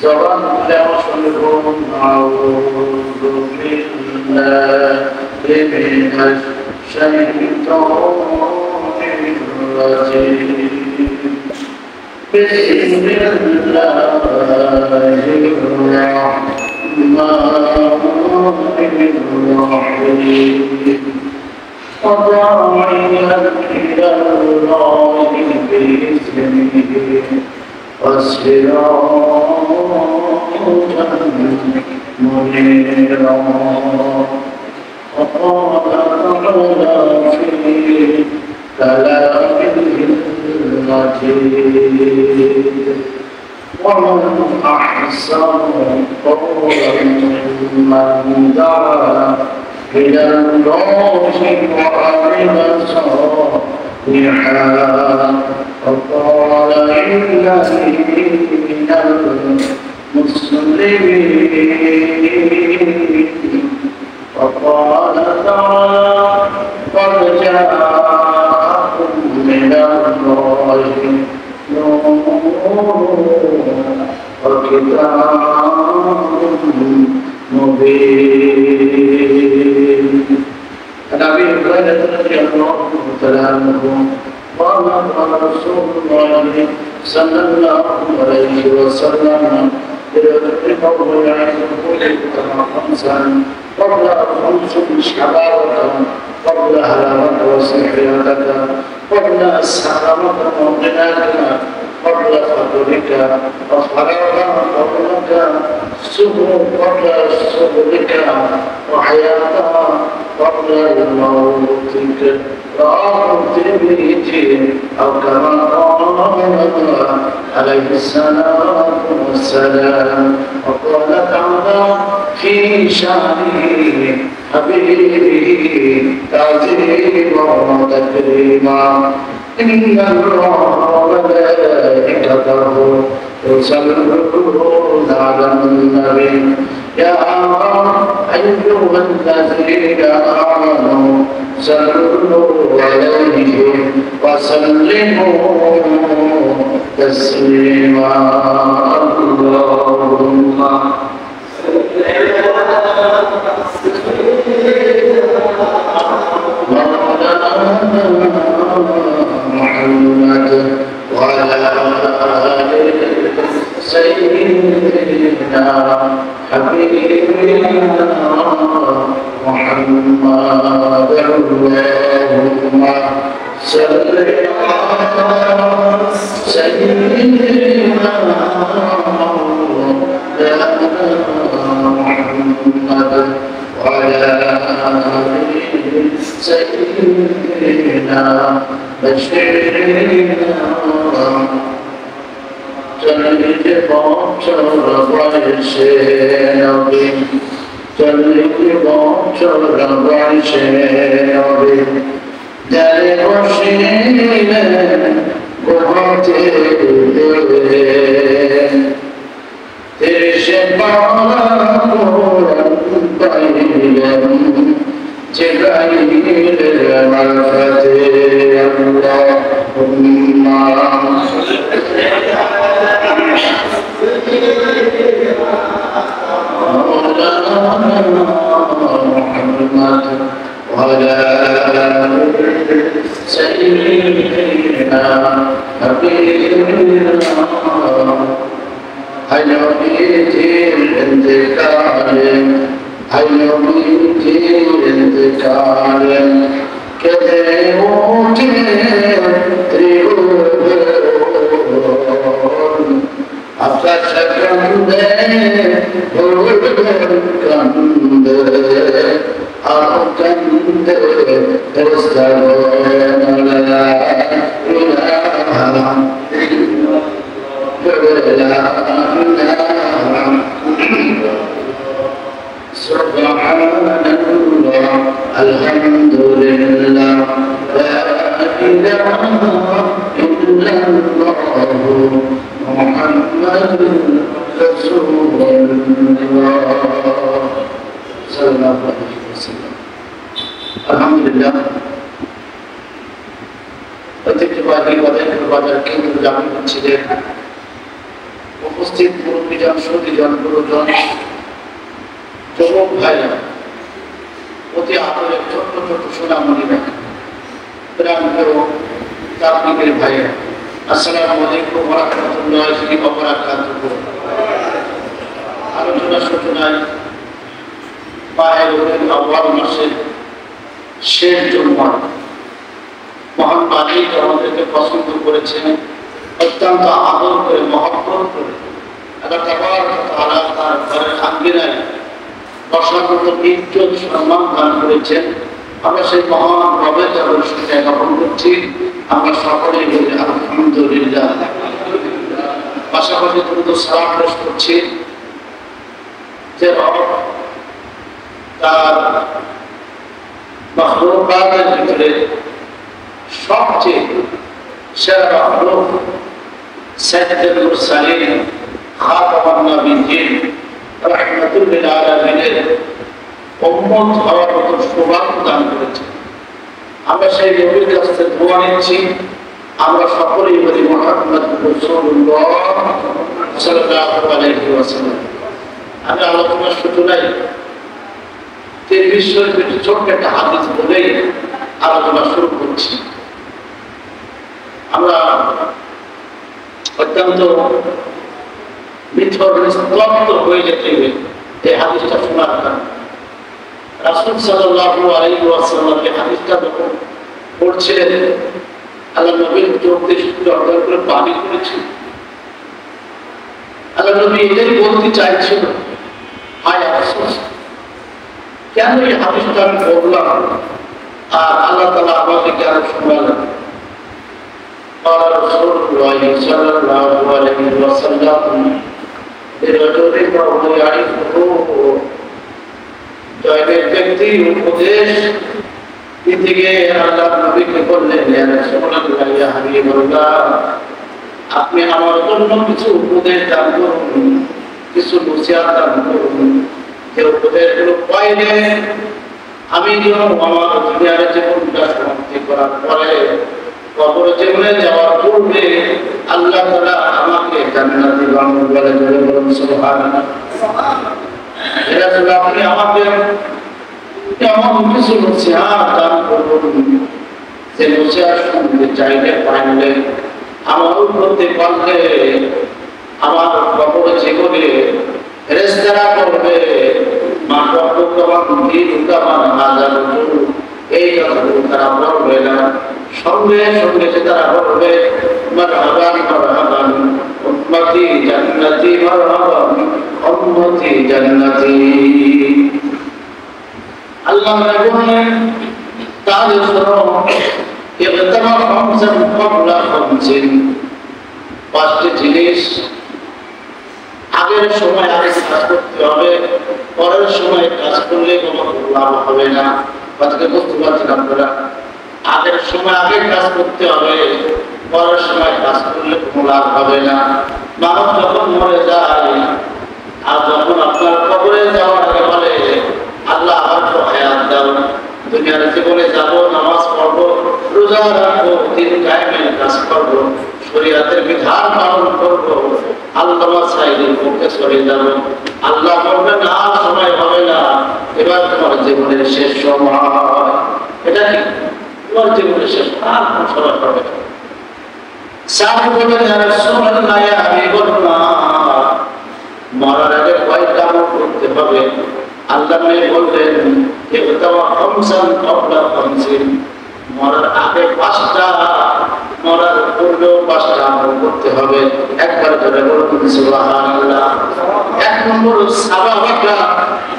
ظلمت أصلهم أعوذ بالله من الشيطان الرجيم بسم الله الرحمن الرحيم وداعيا إلى الله بإذنه وسراجا منيرا وقال تعالى في كلامه المجيد ومن أحسن قولا ممن دعا إلى الله وعمل صالحا وقال إنني من المسلمين وقال تعالى قد جاءكم من الله نور وكتاب مبين. عن أبي هريرة رضي الله تعالى عنه قال قال رسول الله صلى الله عليه وسلم يقول يعظكم خمسا قبل خمس شبابك قبل هلامك وسحرك قبل السلامة وغناك قبل فضلك وفراغا قبلك السبل قبل سبلك وحياة قبل موتك رواه الترمذي أو كما قال عليه الصلاة والسلام. وقال تعالى في شأنه حبيبه تعظيما وتكريما إن الله وملائكته يصلون على النبي يا أيها الذين آمنوا صلوا عليه وسلموا تسليما. اللهم محمد وعلى آل سيدنا حبيبنا محمد اللهم صل على سيدنا محمد وعلى آل سيدنا بشيرنا جلد باشر باشنبي جلد باشر باشنبي در باشین گوهاته ترش بارم بایلم جبرائيل معرفة اللهم محمد وعلى سيدنا حبيبنا حيوية الانتقال حيوية الانتقال كذبوك تريدون أفتشكند هولكند أركند استغفر لا إله سبحان الله الحمد لله لا إله إلا الله محمد رسول الله صلى الله عليه وسلم. الحمد لله ঐতিহ্যবাহী বাজার কেন্দ্র জামি মসজিদের উপস্থিত মুরব্বীজন, সুধীজন, গুরুজন, যুবক ভাইরা, অতি আদরের ছোট্ট ছোট্ট সোনামণিরা, প্রাণপ্রিয় তাবলীগের ভাইরা, আসসালামু আলাইকুম ওয়া রাহমাতুল্লাহি ওয়া বারাকাতুহু। আলোচনা সূচনায় মাহে রবিউল আউয়াল মাসের শেষ জুমা, মহান মালিক আমাদেরকে পছন্দ করেছেন, অত্যন্ত আদর করে, মহব্বত করে আল্লাহ তাবারক ওয়া তাআলা তার ঘরের আঙ্গিনায় বসার মতো ইজ্জত সম্মান দান করেছেন। আমরা সেই মহান রবের শুকরিয়া জ্ঞাপন করছি। আমরা সকলেই বলি আলহামদুলিল্লাহ। পাশাপাশি দ্রুত সালাম পেশ করছি যে রব তার মাখলুকাতের ভিতরে সবচেয়ে সেরা মাখলুক সাইয়্যিদুল মুরসালিন খাতামুন নবিয়্যিন রাহমাতুল লিল আলামিনের উম্মত হওয়ার মতো সৌভাগ্য দান করেছেন। আমরা সেই নবীর কাছ থেকে দোয়া নিচ্ছি। আমরা সকলেই বলি মুহাম্মদ রাসূলুল্লাহ সাল্লাল্লাহু আলাইহি ওয়াসাল্লাম। আমি আলোচনার সূচনায় বিষয়ের একটি ছোট্ট একটা হাদিস বলেই আলোচনা শুরু করছি। আমরা অত্যন্ত মিথর স্তব্ধ হয়ে যেতে হবে এই হাদিসটা শোনার কারণে। রাসূল সাল্লাল্লাহু আলাইহি ওয়াসাল্লাম এই হাদিসটা যখন পড়ছিলেন, আল্লাহ নবীর চোখ দিয়ে শুধু অর্জন করে পানি করেছিল। আল্লাহ নবী এটাই বলতে চাইছিল, হায় আফসোস, কেন এই হাদিসটা আমি বললাম আর আল্লাহ তাআলা আমাকে কেন শোনালেন। قال رسول الله صلى الله عليه وسلم لرجل وهو يعرفه জয়দের ব্যক্তির উপদেশ দিতে গিয়ে আল্লাহ নবীকে বললেন, ইয়া রাসূলুল্লাহ, ইয়া হাবিবাল্লাহ, আপনি আমার জন্য কিছু উপদেশ দান করুন, কিছু নসিহত দান করুন। যে উপদেশগুলো পাইলে আমি যেন আমার দুনিয়ার জীবনটা সমাপ্তি করার পরে কবর জীবনে যাওয়ার পূর্বে আল্লাহ তাআলা আমাকে জান্নাতে বানাবেন বলে জোরে বলুন সুবহানাল্লাহ। ইয়া রাসূলুল্লাহ, আপনি আমাকে এমন কিছু নসিহত দান করুন যে নসিহত শুনতে চাইলে পাইলে আমল করতে পারলে আমার কবর জীবনে ফেরেশতারা করবে মা রব্বুকাম দীনুকাম হাযাল এই কথাগুলো তারা বলবে না, সঙ্গে সঙ্গে তারা বলবে মারহাবান মারহাবান উম্মতি জান্নাতি, মারহাবান উম্মতি জান্নাতি। আল্লাহ বলেন, তাহলে শোনো, ইগতামা খামসান ক্বাবলা খামসিন, পাঁচটি জিনিস আগের সময় আগে কাজ করতে হবে, পরের সময় কাজ করলে কোনো লাভ হবে না। কথাকে বুঝতে পারছেন আপনারা? আগের সময় আগে কাজ করতে হবে, পরের সময় কাজ করলে কোনো লাভ হবে না। মানুষ যখন মরে যায় আর যখন আপনার কবরে যাওয়ার আগে বলে, আল্লাহ আমাকে হায়াত দাও, দুনিয়ার জীবনে যাব, নামাজ পড়বো, রোজা রাখবো, দিন কায়েমের কাজ করবো, শরীয়তের বিধান পালন করবো, আল্লাহ সাইদের পক্ষে সরে যাবো। আল্লাহ বলবেন, আর সময় হবে না, এবার তোমার জীবনের শেষ সময়। এটা কি তোমার জীবনের শেষ, আর কোন সময় হবে না। সাহাবী বলেন, ইয়া রাসূলুল্লাহ, ইয়া হাবিবাল্লাহ, মরার আগে কয়টা আমল করতে হবে? আল্লাহ নবী বললেন, ইগতামা খামসান ক্বাবলা খামসিন, মরার আগে পাঁচটা, মরার পূর্বেও পাঁচটা আমল করতে হবে। একবার ধরে বলুন সুবহানাল্লাহ। এক নম্বর, সাবাবাকা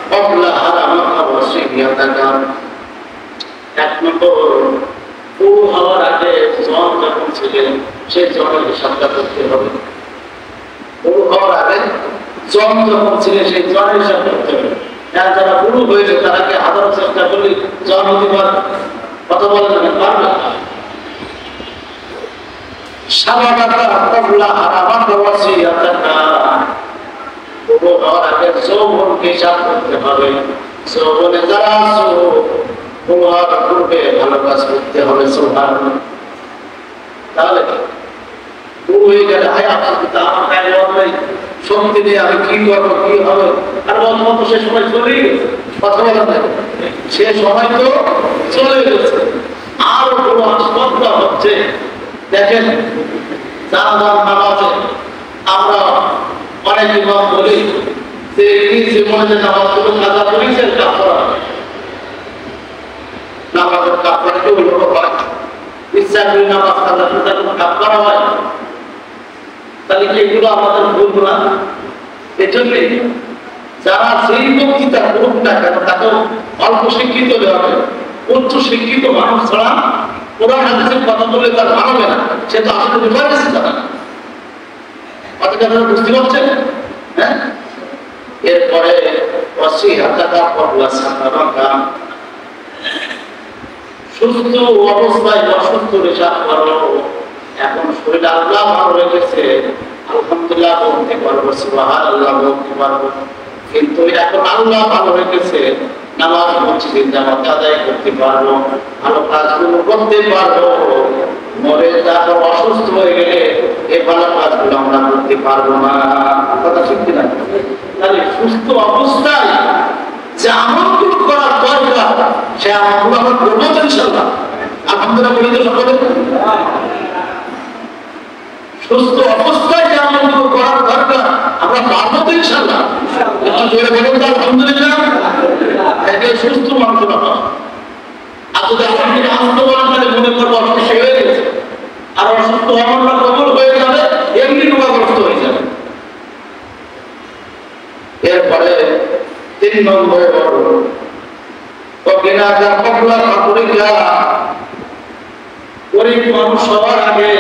ক্বাবলা হারামাকা ওয়া সিহিয়াতাকা। এক নম্বর, পুরো হওয়ার আগে জন যখন ছিলেন সেই জনের হিসাবটা করতে হবে। পুরো হওয়ার আগে জন যখন ছিলেন সেই জনের হিসাব করতে হবে। যারা পুরো হয়েছে তারাকে হাজারো চেষ্টা করলে জন হতে পারবে, কথা বলেন না, পারবে। সাবাবাকা ক্বাবলা হারামাকা ওয়া সিহিয়াতাকা, পুরো হওয়ার আগে যৌবনকে হিসাব করতে হবে। যৌবনে যারা আছো তোমার পূর্বে ভালো কাজ করতে হবে। সুবহানাল্লাহ। তাহলে পুরো হয়ে গেলে হায় আপনার আমার গায়ে নেই, শক্তি নেই, আমি কি করবো, কি হবে। আর বর্তমান তো সে সময় চলেই গেছে, কথা বলা যায়, সে সময় তো চলে গেছে। আর কোনো আশঙ্কা হচ্ছে, দেখেন জানাজার নামাজে আমরা অনেক ইমাম বলি যে এই জীবনে যে নামাজগুলো কাজা করেছে কাফারা, নামাজের কাফারা কি হলো হয়, ইচ্ছা করে নামাজ কাজা করতে কোনো কাফারা হয়, তাহলে কি এগুলো আমাদের ভুল না? এজন্যে যারা সেই বক্তৃতা করুক না কেন তাকে অল্প শিক্ষিত হতে হবে, উচ্চ শিক্ষিত মানুষ ছাড়া কোরআন হাদিসের কথা বলে তার মানবে না, সে তো আসলে বিপদ গেছে তারা। কথাটা বুঝতে পারছেন? হ্যাঁ, এরপরে সুস্থ অবস্থায় অসুস্থ হিসাব করো। এখন শরীর আল্লাহ ভালো রেখেছে, আলহামদুলিল্লাহ বলতে পারবো, সুবহানাল্লাহ বলতে পারবো, কিন্তু এখন আল্লাহ ভালো রেখেছে, নামাজ মসজিদে জামাত আদায় করতে পারবো, ভালো কাজগুলো করতে পারবো। মরে তারপর অসুস্থ হয়ে গেলে এই ভালো কাজগুলো আমরা করতে পারবো না। কথা ঠিক কিনা? তাহলে সুস্থ অবস্থায় যে আমলগুলো করার দরকার সে আমলগুলো আমরা করবো তো ইনশাআল্লাহ। আলহামদুলিল্লাহ বলি তো সকলে। সুস্থ অবস্থায় যে আমলগুলো করার দরকার আমরা পারবো তো ইনশাআল্লাহ। একটু জোরে বলুন তো আলহামদুলিল্লাহ। এটা সুস্থ মানুষরা পাওয়া। আর যদি আপনি আসতে বলেন তাহলে মনে করবো অসুস্থ হয়ে গেছে, আর অসুস্থ আমলটা কবুল হয়ে যাবে, এমনি রোগাগ্রস্ত হয়ে যাবে। এরপরে 3 নম্বর গরিব মানুষ সবার আগে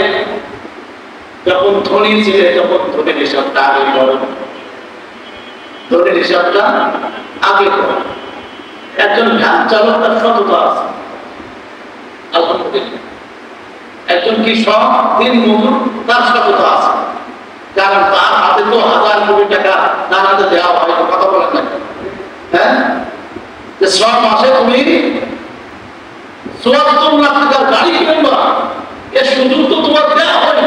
যখন ধনী ছিল তখন ধনীর হিসাবটা আগে করো, ধনীর হিসাবটা আগে করো। একজন ভ্যান চালক তার সততা আছে, আলহামদুলিল্লাহ। একজন কৃষক দিন মজুর তার সততা আছে, কারণ তার হাতে তো 1000 কোটি টাকা তার হাতে দেওয়া হয়, কথা বলেন না? হ্যাঁ, যে 6 মাসে তুমি 74 লাখ টাকার গাড়ি কিনবা, এর সুযোগ তো তোমার দেওয়া হয়।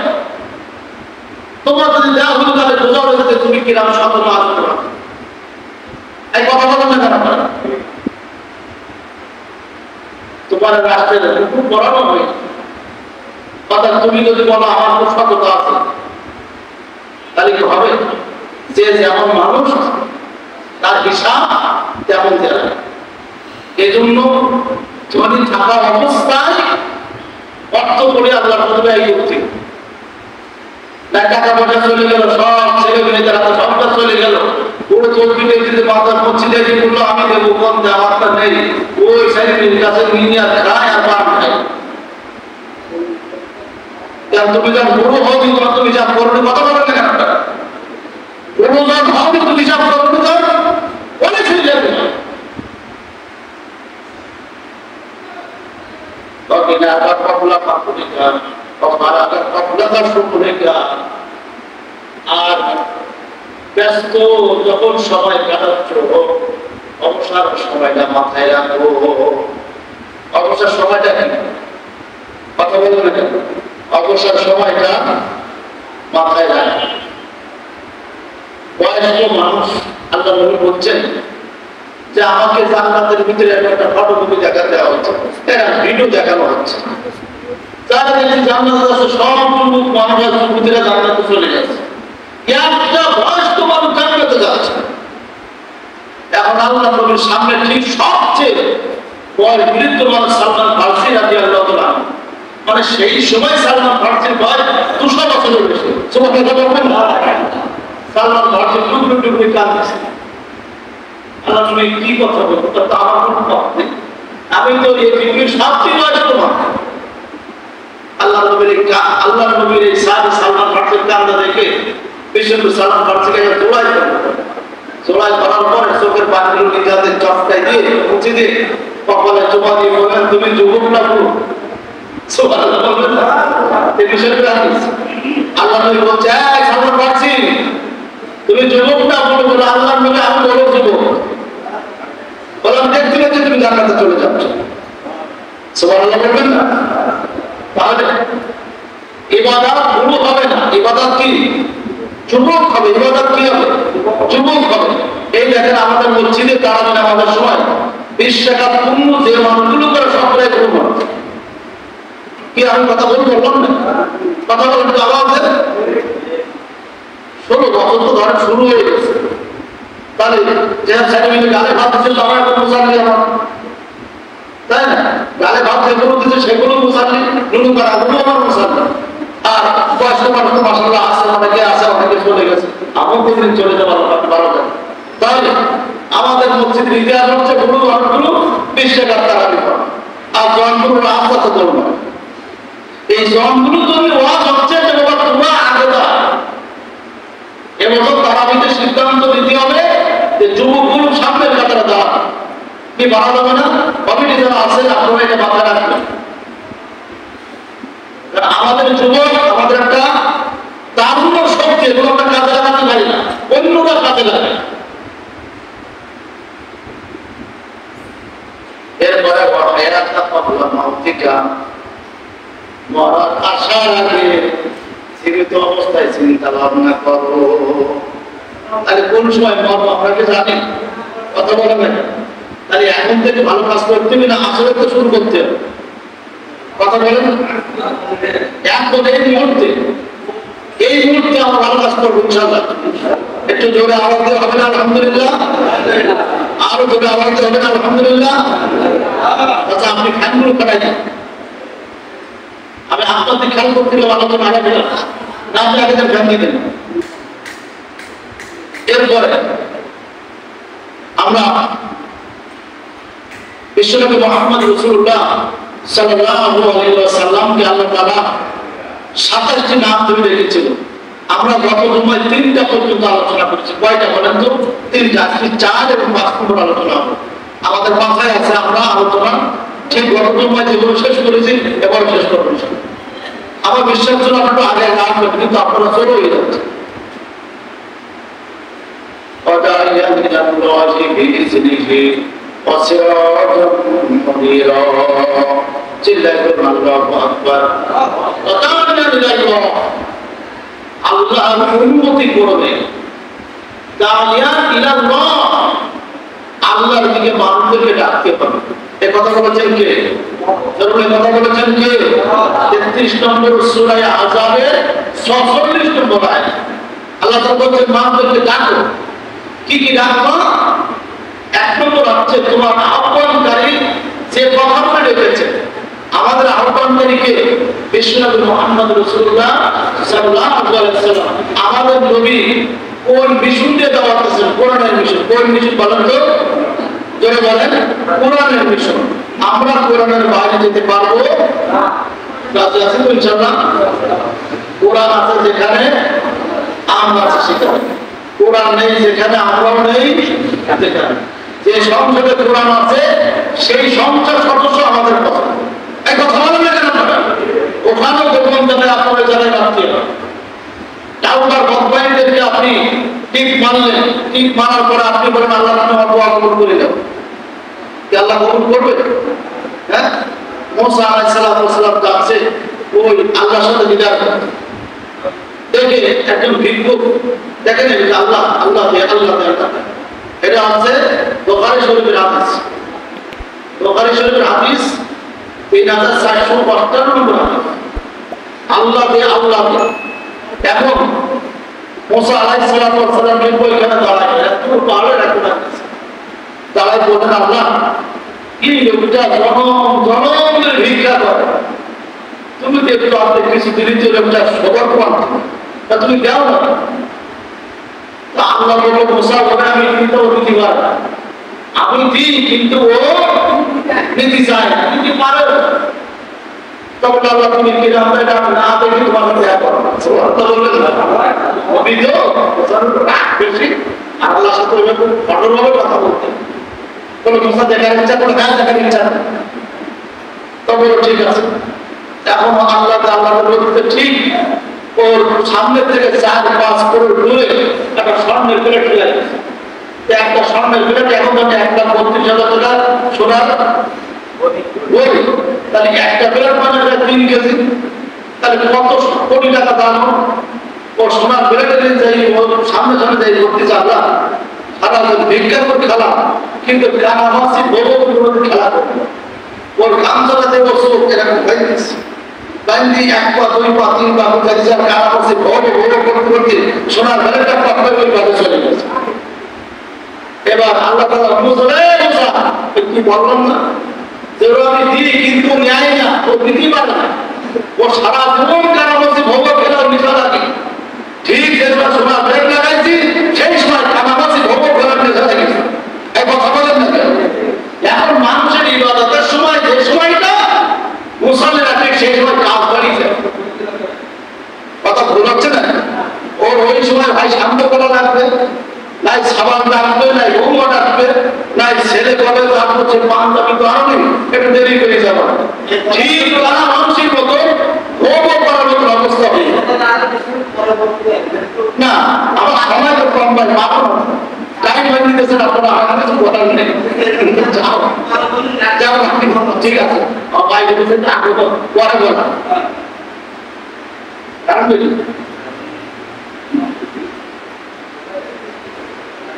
তোমার যদি দেওয়া হলো তাহলে বোঝা হয়ে যাবে তুমি কিরাম শত মাস করো। এই কথা বলেন না কেন? তোমার রাষ্ট্রের হুকুম করানো হয়, অর্থাৎ তুমি যদি বলো আমার খুব সততা আছে, তাহলে কি হবে? যে যেমন মানুষ তার হিসাব তেমন দেওয়া। এই জন্য ধনী থাকা অবস্থায় অর্থ করে আল্লাহ ব্যয় করতে না, টাকা পয়সা চলে গেল, সব ছেলে মেয়ে যারা সবটা চলে গেল, পুরো চলবি দিতে মাথা পড়ছিলে যে বললো আমি দেবো, কম দেওয়ারটা নেই, ওই সাইডের কাছে নিয়ে আর খায় আর পান খায়। তুমি যখন বড় হও তোমার তুমি হিসাব করবে, কথা বলেন না কেন? বড় যখন হও তুমি হিসাব করবে তো অনেক হয়ে যাবে। আর ব্যস্ত যখন সময় কাটাচ্ছ, অবসর সময়টা মাথায় রাখো। অবসর সময়টা কি? কথা বলবো না কেন? অবসর সময়টা মাথায় রাখো। বয়স্ক মানুষ আল্লাহ নবী বলছেন যে আমাকে জান্নাতের ভিতরে একটা ফটোকপি দেখা দেওয়া হচ্ছে, ভিডিও দেখানো হচ্ছে। যারা দেখছি জান্নাতে আছে সবটুকু মানুষ যুবতীরা জান্নাতে চলে যাচ্ছে, একটা বয়স্ক মানুষ জান্নাতে যাচ্ছে। এখন আল্লাহ নবীর সামনে ঠিক সবচেয়ে বৃদ্ধ মানুষ সালমান ফারসি রাদিয়াল্লাহু তাআলা, মানে সেই সময় সালমান ফারসির বয়স 200 বছরের বেশি। সালমান ফারসি টুকরো টুকরো কাঁদছে। আল্লাহ নবী কি কথা বলতো? তা আমার কোনো পথ নেই, আমি তো এই পৃথিবীর সবচেয়ে বয়স্ক মানুষ। আল্লাহ নবীর এই সাহাবী সালমান ফারসির কান্না দেখে বিশ্বনবী সালমান ফারসিকে জোড়াই করলেন। জোড়াই করার পরে চোখের পানিগুলো নিজেদের চটকায় দিয়ে মুছে দিয়ে কপালে চুমা দিয়ে বললেন তুমি যুবক না পুরো। সুবহানাল্লাহ বলবেন না? এই বিষয়টা আল্লাহ নবী বলছে সালমান ফারসি তুমি যুবক না পুরো বলে আল্লাহ নবী আমি বড় যুবক। বললাম দেখতে দেখতে তুমি জান্নাতে চলে যাচ্ছ। সুবহানাল্লাহ বলবেন না? তাহলে ইবাদত পুরো হবে না। ইবাদত কি? যুবক হবে, ইবাদত কি হবে? যুবক হবে। এই দেখেন আমাদের মসজিদে তারাবি নামাজের সময় 20 রাকাত পূর্ণ যে মানুষগুলো করে সবটাই পূর্ণ। কি আমি কথা বলবো না? কথা বলেন তো আওয়াজ দেন। 16 বছর তো ধরে শুরু হয়ে গেছে, তাহলে যে সার্টিফিকেট গালে ভাত দিচ্ছে তারা এখন মুসাল্লি আমার, তাই না? গালে ভাত যেগুলো দিচ্ছে সেগুলো মুসাল্লি, নুনু করা ওগুলো আমার মুসাল্লি। আর বয়স্ক মানুষ তো মাসাল্লাহ আছে, অনেকে আছে, অনেকে চলে গেছে, আমার প্রতিদিন চলে যাবো 12টা। তাহলে আমাদের মসজিদের ইতিহাস হচ্ছে গুরু মানুষগুলো 20 টাকার তারাবি পড়ে, আর জনগুলো রাস্তা তো করবো। এই জনগুলো যদি ওয়াজ হচ্ছে যে বাবা তোমরা আগে দাও, এবছর তারাবিতে সিদ্ধান্ত দিতে হবে যে যুবকগুলো সামনের কাতারে দাঁড়ান। কি বাড়া যাবে না? কমিটি যারা আছে আপনারা এটা মাথায় রাখবেন। আমাদের যুবক আমাদের একটা দারুণ শক্তি, এগুলো আমরা কাজে লাগাতে পারি না, অন্যরা কাজে লাগে। এরপরে মরার আসার আগে জীবিত অবস্থায় চিন্তা ভাবনা করো। তাহলে কোন সময় মরবো আমরা কি জানি? কথা বলেন না। তাহলে এখন থেকে ভালো কাজ করতে হবে না আসলে তো শুরু করতে হবে। কথা বলেন, এখন এই মুহূর্তে আমরা ভালো কাজ করবো ইনশাআল্লাহ। একটু জোরে আওয়াজ দিয়ে হবে না আলহামদুলিল্লাহ? আরো জোরে আওয়াজ দিয়ে হবে না আলহামদুলিল্লাহ? আচ্ছা আপনি ফ্যানগুলো কাটাই দেন, আমি আপনাদের খেয়াল করতে গেলে আলোচনা আগে দিলাম না, আপনি আগে ফ্যান দিয়ে দেন। এরপরে আমরা বিশ্বনবী মুহাম্মদ রাসূলুল্লাহ সাল্লাল্লাহু আলাইহি ওয়াসাল্লামকে আল্লাহ তাআলা 27টি নাম ধরে রেখেছিল। আমরা গত জুমায় 3টা পর্যন্ত আলোচনা করেছি। কয়টা বলেন তো? 3টা। আজকে 4 এবং 5 নম্বর আলোচনা হবে। আমাদের মাথায় আছে আমরা আলোচনা ঠিক গত জুমায় যেগুলো শেষ করেছি এবার শেষ করবো। আমার বিশ্বাস ছিল আপনারা আগে আসবেন, কিন্তু আপনারা চলে হয়ে যাচ্ছে। আল্লাহর উন্নতি করবে, আল্লাহর দিকে মানুষদেরকে ডাকতে হবে। এই কথা বলেছেন কে? কথা বলেছেন কে? 33 নম্বর সূরা আযাবের 46 নম্বর আয়াত। আল্লাহ তাআলা বলেন মানুষদেরকে ডাকো। কি কি ডাকবা? 1 নম্বর হচ্ছে তোমার আহ্বানকারী যে কথাটা ডেকেছে। আমাদের আহ্বানকারীকে বিশ্বনবী মুহাম্মদ রাসূলুল্লাহ সাল্লাল্লাহু আলাইহি ওয়াসাল্লাম আমাদের নবী কোন মিশন দিয়ে দাওয়াত দিয়েছেন? কোরআনের মিশন। কোন মিশন বলেন তো? জোরে বলেন। কোরআনের মিশন। আমরা কোরআনের বাইরে যেতে পারবো না। রাজি আছেন তো ইনশাআল্লাহ? কোরআন আছে যেখানে আমরা আছি সেখানে, কোরআন নেই যেখানে আমরাও নেই সেখানে। যে সংসদে কোরআন আছে সেই সংসদ সদস্য আমাদের পছন্দ। এই কথা বলেন না কেন আপনারা? ওখানেও দেখবেন যাতে আপনারা জায়গায় রাখতে হবে। টাউকার বদবাইদেরকে আপনি টিপ মারলেন, টিপ মারার পরে আপনি বলেন আল্লাহ নামে দোয়া কবুল করে দাও। কি আল্লাহ কবুল করবে? হ্যাঁ, মুসা আলাইহিস সালাম যাচ্ছে ওই আল্লাহর সাথে দিদার করতে। দেখে একজন ভিক্ষুক, দেখেন আল্লাহ আল্লাহ দে আল্লাহ দে আল্লাহ। এটা হচ্ছে বুখারী শরীফের হাদিস। বুখারী শরীফের হাদিস 3455 নম্বর হাদিস। আল্লাহ দে আল্লাহ দে। এখন মুসা আলাইহিস সালাম ওইখানে দাঁড়ায়, এত পারে রাখতে পারছে। দাঁড়ায় বলেন আল্লাহ, এই লোকটা জনমের ভিক্ষা করে, তুমি তো একটু আপনি কিছু দিনের জন্য লোকটা সবর পান, তা তুমি দেও না। আল্লাহ বলল মুসা বলে আমি কিন্তু দিতে পারবো না। আমি দিই কিন্তু ও নিতে চায় না, নিতে পারে। তখন আল্লাহ তুমি কিনা আমরা এটা না দেখে তোমাকে দেয়া করো। আল্লাহর সাথে খুব কঠোরভাবে কথা বলতেন। কোন মুসা দেখার ইচ্ছা, কোনো গাছ দেখার ইচ্ছা না। তবে ঠিক আছে। এখন আল্লাহ বলতে ঠিক ওর সামনের থেকে 4-5 করোড় দূরে একটা স্বর্ণের প্লেট ফেলে গেছে। একটা স্বর্ণের প্লেট এখন মানে 1,32,000 টাকা সোনার বই। তাহলে একটা প্লেট মানে 3 কেজি, তাহলে কত কোটি টাকা দাম? ও সোনার বেড়ে যাই ও সামনে সামনে যাই করতে চালা সারা ভিক্ষা করে খেলা, কিন্তু কানামাসি বড় কোনো খেলা করবে ওর গান চালাতে বসো এরকম হয়ে গেছে বাইন্দি 1 পা 2 পা 3 পা হয়ে যাচ্ছে আর কানামাসি বড় বড় করতে করতে সোনার বেড়েটা পাকড়ে করে বাড়ি চলে গেছে। এবার আল্লাহ তাআলা মুসা কি বললাম না যে আমি দিই কিন্তু নেয় না, ও দিতে পারে না, ও সারা জীবন কানামাসি ভোগ খেলার নেশা লাগে। ঠিক যেটা সোনার বেড়ে লাগাইছি সেই সময় কানামাসি ভোগ খেলার নেশা লাগেছে। এই কথা বলেন না কেন? এখন মানুষের ইবাদতের সময় যে সময়টা মুসল্লিরা ঠিক সেই সময় কাজ বাড়ি যায়, কথা ভুল হচ্ছে না? ওর ওই সময় ভাই শান্ত করা লাগবে, নাই সাবান রাখবে, নাই বৌমা রাখবে, নাই ছেলে কবে রাখবো সে পাঞ্জাবি তো আরো নেই, একটু দেরি করে যাবো। ঠিক তারা মানুষের মতো ভোগও করার মতো অবস্থা হয়ে না। আমার সময় তো কম ভাই, পাবো না, টাইম হয়ে দিতেছেন আপনারা, আমার কিছু কথা নেই। ঠিক আছে ভাই বলছেন আগে পরে বলা কারণ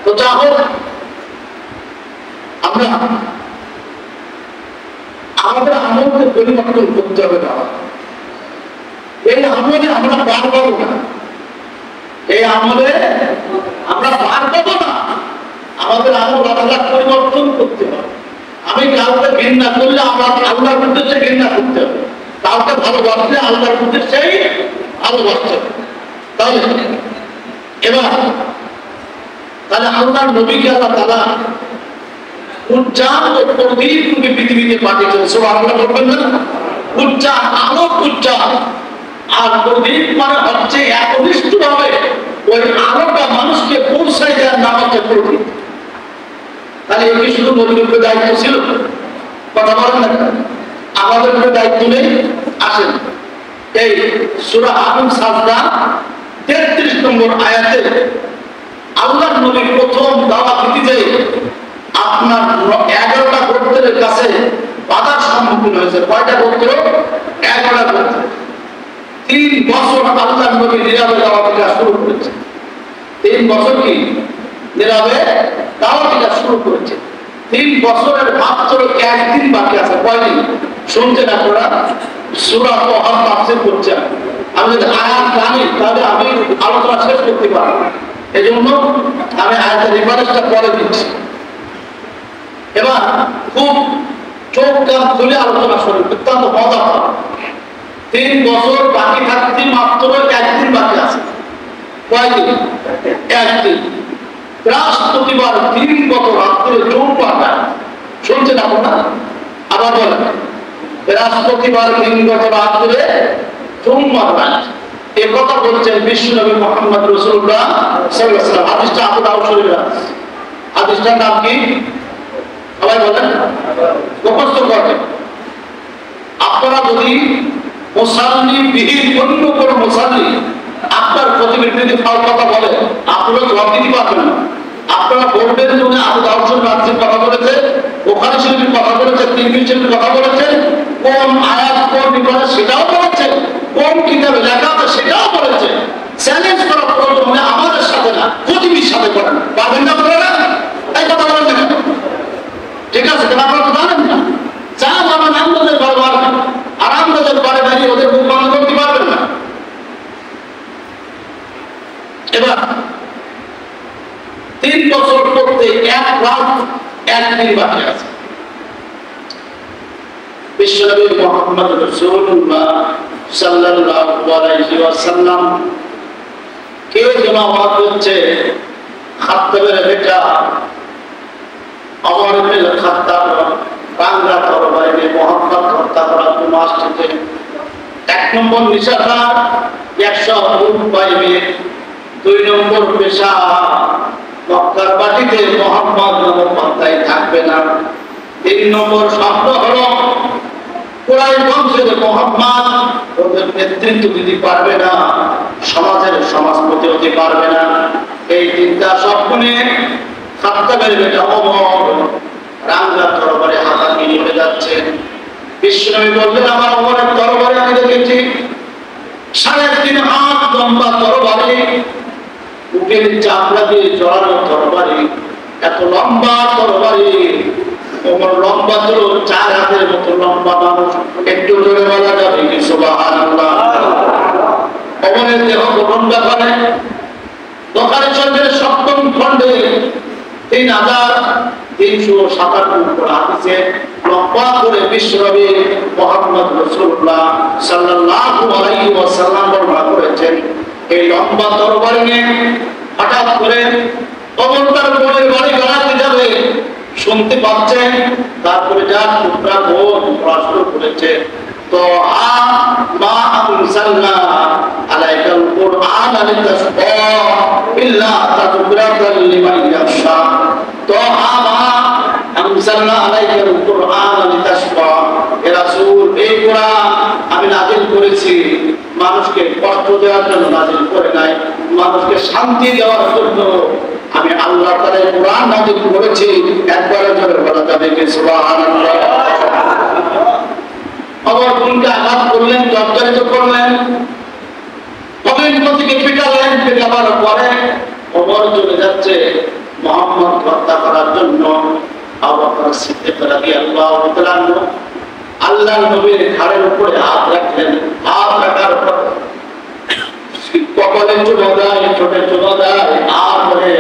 তো যা হোক আমরা আমাদের আমলকে পরিবর্তন করতে হবে না। এই আমলে আমরা পার পাবো না, এই আমলে আমরা পার পাবো না। আমাদের আমল আল্লাহ পরিবর্তন করতে হবে। আমি কাউকে ঘৃণা করলে আমরা আল্লাহর উদ্দেশ্যে ঘৃণা করতে হবে, কাউকে ভালোবাসলে আল্লাহর উদ্দেশ্যেই ভালোবাসতে হবে। তাহলে এবার তাহলে আল্লাহর নবীকে আল্লাহ তাআলা উজ্জাল ও প্রদীপ রূপে পৃথিবীতে পাঠিয়েছেন। সুবহানাল্লাহ বলবেন না? উজ্জাল আলো, উজ্জাল আর প্রদীপ মানে হচ্ছে একনিষ্ঠভাবে ওই আলোটা মানুষকে পৌঁছায় দেওয়ার নাম হচ্ছে প্রদীপ। তাহলে এই কি শুধু নবীর উপরে দায়িত্ব ছিল? কথা বলেন না, আমাদের উপরে দায়িত্ব নেই? আসেন এই সূরা আদম সাজদা 33 নম্বর আয়াতে আল্লাহর নবী প্রথম দাওয়াত দিতে যায় আপনার 11টা গোত্রের কাছে বাধার সম্মুখীন হয়েছে। কয়টা গোত্র? 11টা গোত্র। 3 বছর আল্লাহর নবী নীরবে দাওয়াত কাজ শুরু করেছে। 3 বছর কি নীরবে দাওয়াত কাজ শুরু করেছে। 3 বছরের মাত্র 1 দিন বাকি আছে। কয়দিন শুনছেন আপনারা? সূরা তাহা তাফসীর করছেন। আমি যদি আয়াত জানি তাহলে আমি আলোচনা শেষ করতে পারবো, এজন্য আমি আয়াতের রেফারেন্সটা পরে দিচ্ছি। এবার খুব চোখ কান খুলে আলোচনা শুরু, অত্যন্ত মজা পাবে। 3 বছর বাকি থাকতে মাত্র 1 দিন বাকি আছে। কয়দিন? 1 দিন। বৃহস্পতিবার দিন গত রাত্রে চৌপাটা শুনছেন আপনারা? আবার বলেন, বৃহস্পতিবার দিন গত রাত্রে সোমবার রাত এই কথা বলছেন বিশ্বনবী মুহাম্মদ রাসূলুল্লাহ সাল্লাল্লাহু আলাইহি ওয়াসাল্লাম। হাদিসটা আবু দাউদ শরীফে আছে। হাদিসটার নাম কি? সবাই বলেন, মুখস্থ করবেন। আপনারা যদি মুসাল্লি বিহীন অন্য কোনো মুসাল্লি আপনার প্রতিনিধি ফাল কথা বলে আপনারা জবাব দিতে পারবেন না। আপনারা বলবেন যে আবু দাউদ শরীফের কথা বলেছে, বুখারী শরীফের কথা বলেছে, তিরমিজি শরীফের কথা বলেছে, কোন আয়াত কোন বিবরণ সেটাও বলেছে, কোন কিতাবে লেখা আছে সেটাও বলেছে। চ্যালেঞ্জ করা প্রয়োজন হলে আমাদের সাথে না, প্রতিবির সাথে করেন। পারবেন না আপনারা? এই কথা বলেন না, ঠিক আছে? কেন আপনারা তো জানেন না? যা পাবেন আমাদের ঘরে পারবেন, আর আমাদের ঘরে দাঁড়িয়ে ওদের মুখ বন্ধ করতে পারবেন না। এবার 3 বছর করতে 1 রাত 1 দিন বাকি আছে। বিশ্বনবী মুহাম্মদ রাসূলুল্লাহ সাল্লাল্লাহু আলাইহি ওয়াসাল্লাম কে জমাওয়াত হচ্ছে খাত্তাবের বেটা ওমর ইবনে খাত্তাব বাংলা তরবারিতে মুহাম্মদ হত্যা করার মাস থেকে 1 নম্বর নিশানা 100 উট পাইবে। 2 নম্বর পেশা মক্কার বাটিতে মুহাম্মদ নামক পাত্তাই থাকবে না। 3 নম্বর শব্দ হলো কুরাইশ বংশের মুহাম্মদ ওদের নেতৃত্ব দিতে পারবে না, সমাজের সমাজপতি হতে পারবে না। এই চিন্তা স্বপ্নে খাত্তাবের বেটা ওমর রাঙ্গা তরবারে হাত নিয়ে চলে যাচ্ছে। বিশ্বনবী বললেন, আমার ওমরের তরবারে আমি দেখেছি 3.5 হাত লম্বা তরবারি, উটের চামড়া দিয়ে জড়ানো তরবারি, এত লম্বা তরবারি। ওমর লম্বা ছিল 4 হাতের মতো লম্বা মানুষ, একটু জোরে বলা যাবে কি সুবহানাল্লাহ? ওমরের দেহ গঠন ব্যাপারে বুখারী শরীফের 7ম খণ্ডে 3357 নম্বর হাদিসে লম্বা করে বিশ্বনবী মুহাম্মদ রাসূলুল্লাহ সাল্লাল্লাহু আলাইহি ওয়াসাল্লাম বর্ণনা করেছেন। এই লম্বা তরবারি নিয়ে হঠাৎ করে ওমর তার বোনের বাড়ি বেড়াতে যাবে, শুনতে পাচ্ছেন, তারপরে যার টুকরা বোন পড়া শুরু করেছে, তো মা আনসালনা আলাইকাল কুরআন লিতাশকা ইল্লা তাযকিরাতাল লিমান ইয়াখশা। তো মা আনসালনা আলাইকাল কুরআন লিতাশকা, হে রাসূল, এই কোরআন আমি নাযিল করেছি মানুষকে কষ্ট দেওয়ার জন্য নাযিল করে নাই, মানুষকে শান্তি দেওয়ার জন্য আমি আল্লাহ তাআলা কোরআন নাযিল করেছি। একবার জোরে বলা যাবে কি সুবহানাল্লাহ? আমার বোনকে আঘাত করলেন, জর্জরিত করলেন, কবির পিটালেন, পিটাবার পরে ওমর চলে যাচ্ছে মুহাম্মদ হত্যা করার জন্য। আবু বকর সিদ্দিক রাদিয়াল্লাহু তাআলা আল্লাহর নবীর ঘাড়ের উপরে হাত রাখলেন। হাত রাখার পর কপালে চুমো দেয়, ঠোঁটে চুমো দেয়, আর বলে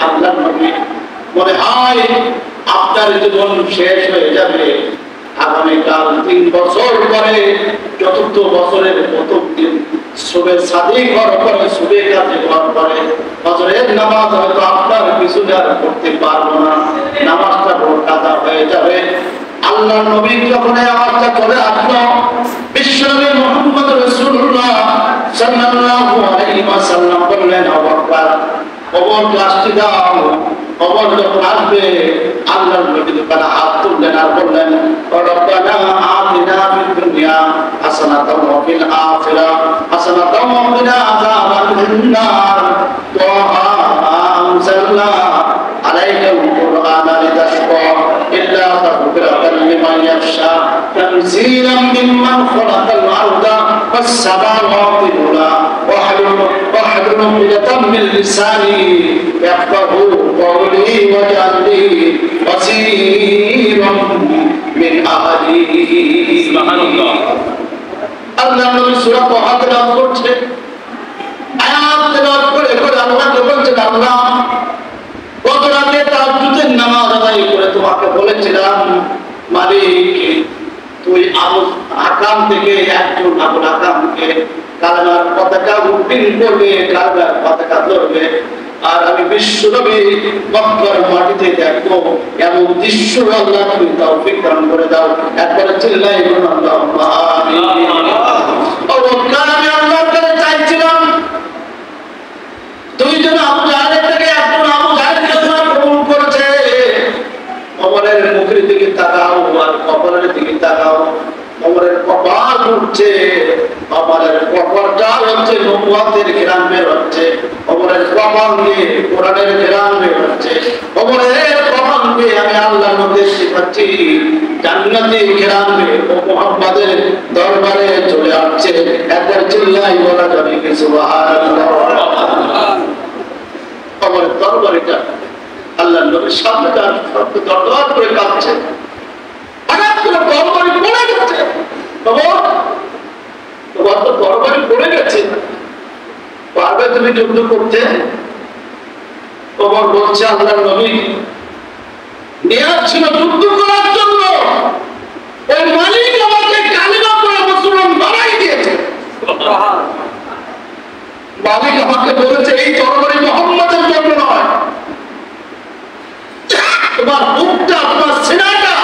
আল্লাহর নবী মনে হয় আপনার জীবন শেষ হয়ে যাবে। আগামীকাল 3 বছর পরে 4th বছরের প্রথম দিন সুবে সাদিক হওয়ার পরে, সুবে কাজে হওয়ার পরে ফজরের নামাজ হয়তো আপনার পিছনে আর পড়তে পারবো না, নামাজটা বড় কাদা হয়ে যাবে। আল্লাহ নবী যখন আওয়াজটা চলে আসলো, বিশ্বনবী মুহাম্মদ রাসূলুল্লাহ সাল্লাল্লাহু আলাইহি ওয়াসাল্লাম বললেন, আবু বকর ওমর লাস্টি দাও। ওমর যখন আসবে আল্লাহর নবী দোকানে হাত তুললেন আর বললেন, রব্বানা আতিনা ফিদ দুনিয়া হাসানাতাও ওয়া ফিল আখিরা হাসানাতাও ওয়া কিনা আযাবান নার। তাহা আনজালনা আলাইকাল কুরআনা লিতাশকা ইল্লা তাযকিরাতাল লিমান ইয়াখশা তানজিলাম মিম্মান খালাকাল আরদা ওয়াস সামাওয়াতি উলা واحلل عقدة من لساني يفقهوا قولي واجعل لي وزيرا من أهلي سبحان الله আল্লাহ নবী সূরা তাহা তেলাওয়াত করছে আয়াত তেলাওয়াত করে করে আল্লাহকে বলছেন আল্লাহ গত রাতে তাহাজ্জুদের নামাজ আদায় করে তোমাকে বলেছিলাম মালিক তুই আবু হাকাম থেকে একজন আবু হাকামকে কালেমার পতাকা উত্তীর্ণ করবে, কালেমার পতাকা ধরবে, আর আমি বিশ্বনবী মক্কার মাটিতে দেখবো এমন দৃশ্য আল্লাহ তুমি তৌফিক দান করে দাও। একবার চিল্লাই বলুন আল্লাহুম্মা আমিন। আমি আল্লাহর কাছে চাইছিলাম দুইজন আবু জাহেলের থেকে একজন আবু জাহেল কালেমা কবুল করেছে। ওমরের মুখের দিকে তাকাও আর কপালের দিকে তাকাও। ওমরের কপাল উঠছে, ওমরের কপালটা হচ্ছে নবুয়তের ঘ্রাণ বের হচ্ছে, ওমরের কপাল দিয়ে কোরআনের ঘ্রাণ বের হচ্ছে, ওমরের কপাল দিয়ে আমি আল্লাহর নবী শিখাচ্ছি জান্নাতি ঘ্রাণ বের ও মুহাম্মাদের দরবারে চলে আসছে। একবার চিল্লাই বলা যাবে কি সুবহানাল্লাহ? ওমরের দরবারেটা আল্লাহর নবীর সামনে তার দরবার করে কাঁদছে। হঠাৎ করে দরবারে পড়ে গেছে, তোমার তো দরবারে পড়ে গেছে, পারবে তুমি যুদ্ধ করতে? ওমর বলছে আল্লাহর নবী নিয়ে ছিল যুদ্ধ করার জন্য, ওই মালিক আমাকে কালিমা পড়ে মুসলমান বানাই দিয়েছে। মালিক আমাকে বলেছে এই তরবারি মুহাম্মাদের জন্য নয়, তোমার বুকটা তোমার সিনাটা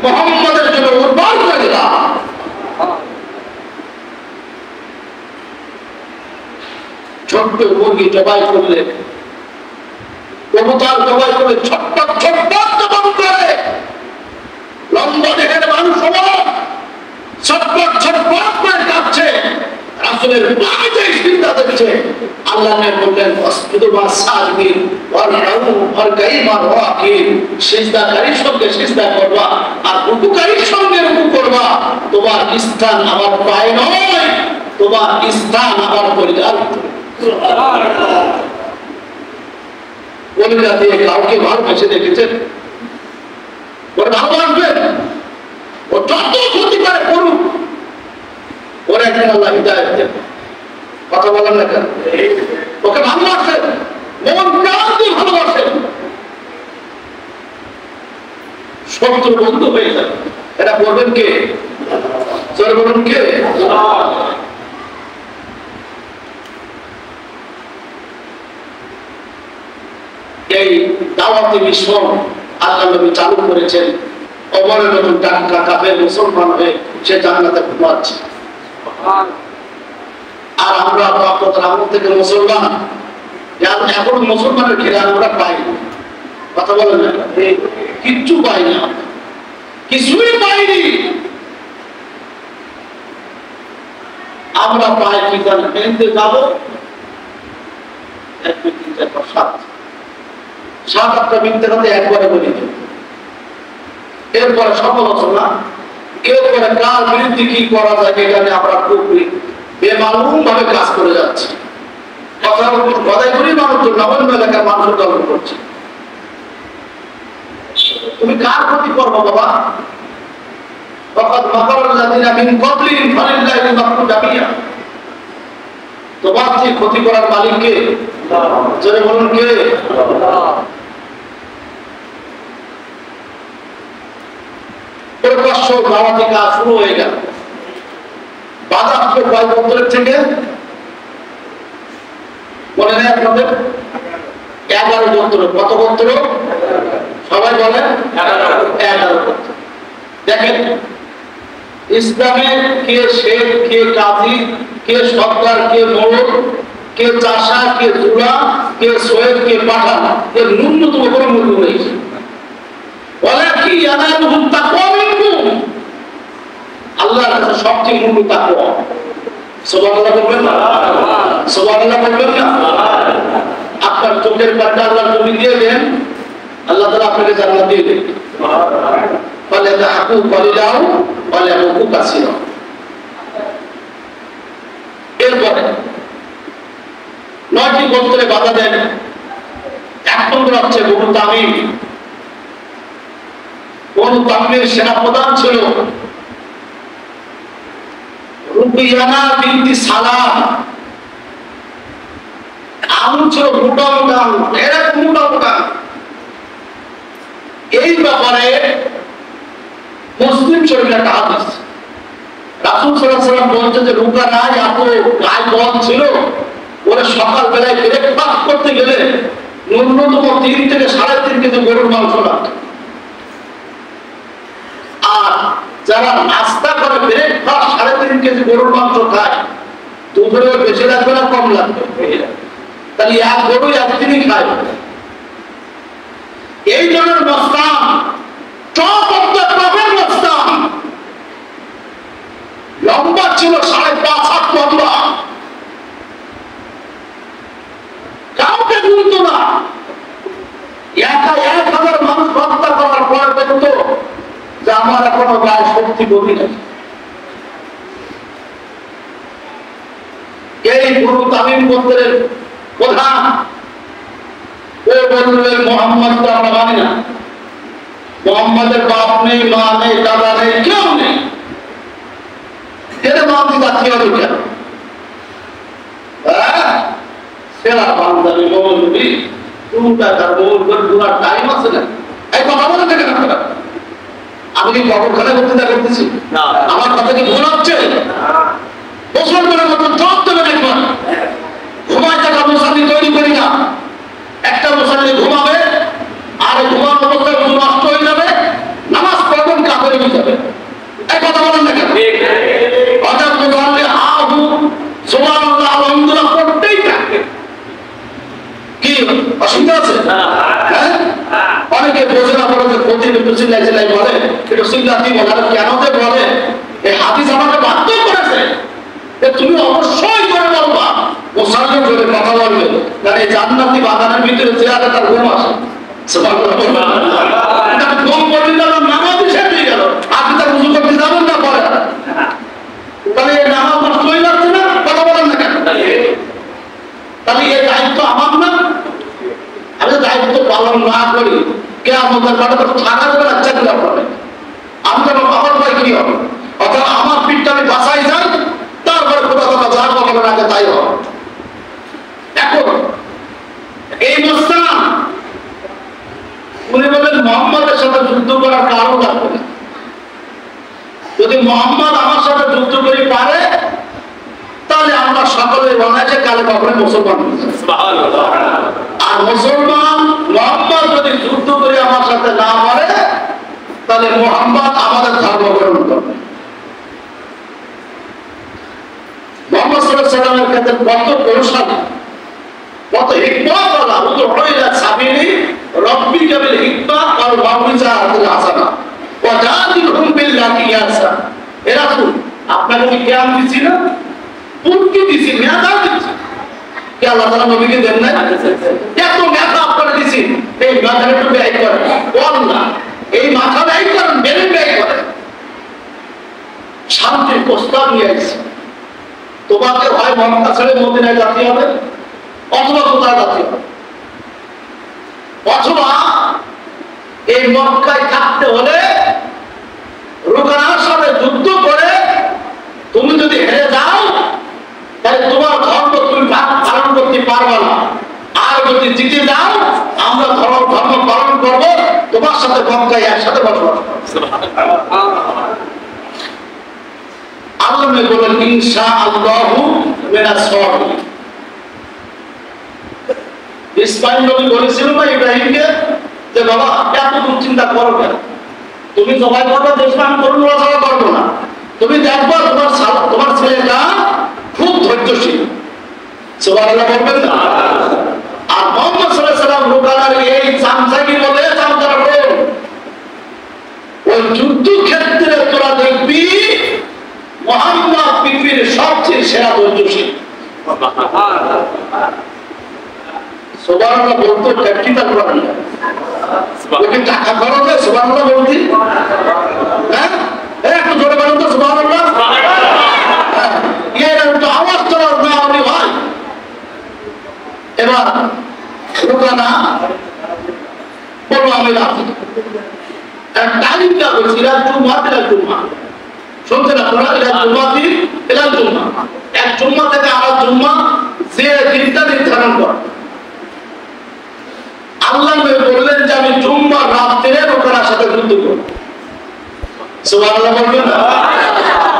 মুহাম্মাদের জন্য উর্বর করে দিলাম। ছোট্ট মুরগি জবাই করলে, কবুতর জবাই করে ছটপট ছটপট জবাই করে, লম্বা দেহের মানুষ ছটপট ছটপট করে কাঁপছে, রাসূলের পায়ে সিজদা দিচ্ছে। আল্লাহ বললেন ওয়াসজুদু ওয়াসাজদিন ওয়ারকাউ ওয়ারকাইমা রাকিব, সিজদাকারীর সঙ্গে সিজদা করবা আর রুকুকারীর সঙ্গে রুকু করবা। তোমার স্থান আমার পায়ে নয়, তোমার স্থান আমার পরিবার কলিজা দিয়ে কাউকে ভালোবেসে দেখেছেন? ওর ভালোবাসবেন? ও যত ক্ষতি করে করুক, ওর একদিন আল্লাহ হিদায়াত দেবে। কথা বলেন না কেন? ওকে ভালোবাসেন, মন প্রাণ দিয়ে ভালোবাসেন, শত্রু বন্ধু হয়ে যাবে। এটা বলবেন কে? জোরে বলুন কে? এই দাওয়াতি মিশন আল্লাহ নবী চালু করেছেন। অমরের নতুন টাকা কাফের মুসলমান হয়ে সে জান্নাতে ঘুমাচ্ছে। আর আমরা আপনাদের আমল থেকে মুসলমান, এখন মুসলমানের ঘিরে আমরা পাই না। কথা বলেন না, কিচ্ছু পাই না, কিছুই পাইনি। আমরা পাই কি জানেন? পেনতে যাবো 1 2 3 4 5 7 7-8টা মিনিটের মধ্যে একবারে বলি, এরপরে সমালোচনা, এরপরে কার বিরুদ্ধে কি করা যায় এখানে আমরা খুব বেমালুম ভাবে কাজ করে যাচ্ছি। কথা গদাই করি মানুষ অন্য এলাকার মানুষের দখল করছে। তুমি কার ক্ষতি করবো বাবা? তোমার যে ক্ষতি করার মালিক কে? জোরে বলুন কে? দাওয়াতি কাজ শুরু হয়ে গেল। বাজার কয় গোত্রের থেকে মনে নেই আপনাদের? 11 গোত্র। কত গোত্র? সবাই বলেন 11 গোত্র। দেখেন ইসলামে কে শেখ, কে কাজী, কে সরকার, কে মোড়ল, কে চাষা, কে জুড়া, কে সোয়েব, কে পাঠান, এর ন্যূনতম কোনো মূল্য নেই। আল্লাহর কাছে সবচেয়ে মূল্য তাকওয়া। সুবহানাল্লাহ বলবেন না? সুবহানাল্লাহ বলবেন না? আপনার চোখের পাতা আল্লাহ তুমি দিয়ে দেন, আল্লাহ তাআলা আপনাকে জান্নাত দিয়ে দেন। বলে তাকু কলিলাও বলে মুকু কাসিরা। এরপরে 9টি গোত্রে বাধা দেন। 1 নম্বর হচ্ছে বনু তামিম। বনু তামিমের সেনাপ্রধান ছিল রুবিয়ানা বিনতি সালাম। আমল ছিল মোটা মোটা, এরকম মোটা মোটা। এই ব্যাপারে মুসলিম শরীফের একটা হাদিস, রাসূল সাল্লাল্লাহু আলাইহি ওয়াসাল্লাম বলছেন যে রুবিয়ানা এত গায়ে বল ছিল, ওরা সকাল বেলায় ব্রেকফাস্ট করতে গেলে ন্যূনতম 3 থেকে 3.5 কেজি গরুর মাংস লাগতো। আর যারা নাস্তা করে ব্রেকফাস্ট 3.5 কেজি গরুর মাংস খায়, দুপুরে বেশি লাগবে না কম লাগবে? তাহলে এক গরু একদিনই খায়। এই জনের মস্তান মস্তান লম্বা ছিল 5.5 হাত লম্বা, কাউকে ভুলতো না। একা 1000 মানুষ হত্যা করার পর দেখতো যে আমার এখনো গায়ে শক্তি কমে নাই। এই বনু তামিম গোত্রের প্রধান ও বললেন মুহাম্মদ তো আমরা মানি না, মুহাম্মাদের বাপ নেই, মা নেই, দাদা নেই, কেউ নেই, এর মানতে যাচ্ছি হবে কেন? সেরা বান্দারি মৌলবি টাকার মৌল করে পুরার টাইম আছে না? এই কথা বলে দেখেন আপনারা, আমি কি কবরখানা বক্তৃতা করতেছি? আমার কথা কি ভুল হচ্ছে? মুসলমানের মতো জবাব দেবেন একবার। ঘুমায় থাকা মুসাল্লি তৈরি করি না। একটা মুসাল্লি ঘুমাবে আর ঘুমানোর অবস্থায় উযু নষ্ট হয়ে যাবে, নামাজ পড়বেন কাফের হয়ে যাবে। এই কথা বলেন না কেন? কথা বললে আহু সুবহানাল্লাহ আলহামদুলিল্লাহ পড়তেই থাকে। কি অসুবিধা আছে? অনেকে বোঝে না, বলে প্রতিদিন চিল্লাই চিল্লাই বলে, এটা চিল্লাতি বলে। আর কেন যে বলে? এই হাদিস আমাকে বাধ্য করেছে তুমি অবশ্যই করে বলবা, মুসাল্লি করে কথা বলবে, কারণ এই জান্নাতি বাগানের ভিতরে চেয়ারে তার ঘুম আসে। ঘুম পড়লে তার নামাজই শেষ হয়ে গেল। আপনি তার উযু করতে যাবেন না পরে, তাহলে এই নামাজ নষ্ট হয়ে যাচ্ছে না? পালন না করি কিয়ামতের মাঠে তো থাকার বেলা চাকরি হবে। আমি তো আমার ভাই কি হবে, অর্থাৎ আমার পিঠটা আমি বাঁচাই যাই, তারপরে খোদা কথা যা কখনো আগে তাই হবে। এখন এই মস্তান উনি বলেন মোহাম্মদের সাথে যুদ্ধ করার কারণ লাগবে। যদি মোহাম্মদ আমার সাথে যুদ্ধ করে পারে তাহলে আমরা সকলে অনায়াসে কালে কখনো মুসলমান হয়ে যাব। আর মুসলমান মোহাম্মদ যদি যুদ্ধ করে আমার সাথে না পারে তাহলে মোহাম্মদ আমাদের ধর্ম গ্রহণ করবে। মোহাম্মদ সাল্লাল্লাহু আলাইহি ওয়াসাল্লামের ক্ষেত্রে কত কৌশল, কত হিকমত আল্লাহ উদউইলা সাবিলি রাব্বিকা বিল হিকমাত ওয়াল মাউইজাতিল হাসানাহ ওয়া জাদিলহুম বিল্লাতি ইয়াসা। এ রাসূল আপনাকে কি জ্ঞান দিছি না, বুদ্ধি দিছি, মেধা দিছি, কি আল্লাহ তাআলা নবীকে দেন না? এত মেধা আপনারা দিছি, এই মেধাটা একটু ব্যয় করেন। বল না এই মাথা ব্যয় করেন, বেরেন ব্যয় করেন। শান্তির প্রস্তাব নিয়ে আসছি, তোমাকে হয় মক্কা ছেড়ে মদিনায় যেতে হবে অথবা কোথায় যেতে হবে, অথবা এই মক্কায় থাকতে হলে রুকানার সাথে যুদ্ধ করে তুমি যদি হেরে যাও তাহলে তোমার ধর্ম তুমি পালন করতে পারবে না। আর যদি জিতে যাও আমরা ধর্ম পালন করবো, তোমার সাথে মক্কায় একসাথে বসবাস করবো। আল্লাহ বলেন ইনশাআল্লাহু মিনাস সাবিরিন। ইসমাঈল নবী বলেছিল না ইব্রাহিমকে যে বাবা এত দুশ্চিন্তা করো কেন, তুমি জবাই করবে দেখবে আমি করুন জবাই করবো না, তুমি দেখবো তোমার ছেলেটা খুব ধৈর্যশীল। সুবহানাল্লাহ বলবেন না? আর মুহাম্মদ সাল্লাল্লাহু আলাইহি ওয়াসাল্লাম রুকানার এই চামচাগি বলে চামচারা বল ওই যুদ্ধক্ষেত্রে তোরা দেখবি মুহাম্মদ পৃথিবীর সবচেয়ে সেরা ধৈর্যশীল। সুবহানাল্লাহ বলতে প্র্যাকটিক্যাল করেন না, ওকে টাকা খরচ হয় সুবহানাল্লাহ বলতে, হ্যাঁ একটু জোরে বলুন তো সুবহানাল্লাহ। এর একটু আওয়াজ তোলা না আপনি ভাই। এবার রুকানা বলবো আমি রাখি তালিমটা বলছি এরা জুম্মা শুনছেন আপনারা, এরা জুম্মা এক জুম্মা থেকে আরেক জুম্মা যে দিনটা নির্ধারণ করে আল্লাহ বললেন যে আমি জুম্মার রাত্রে রুকানার সাথে যুদ্ধ করব। সুবহানাল্লাহ বলবেন না?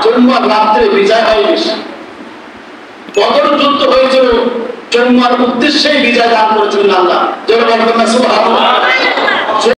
জুম্মার রাত্রে বিজয় হয় বেশি। বদর যুদ্ধ হয়েছিল জুম্মার উদ্দেশ্যেই বিজয় দান করেছিলেন আল্লাহ, যেটা বলবেন না সুবহানাল্লাহ।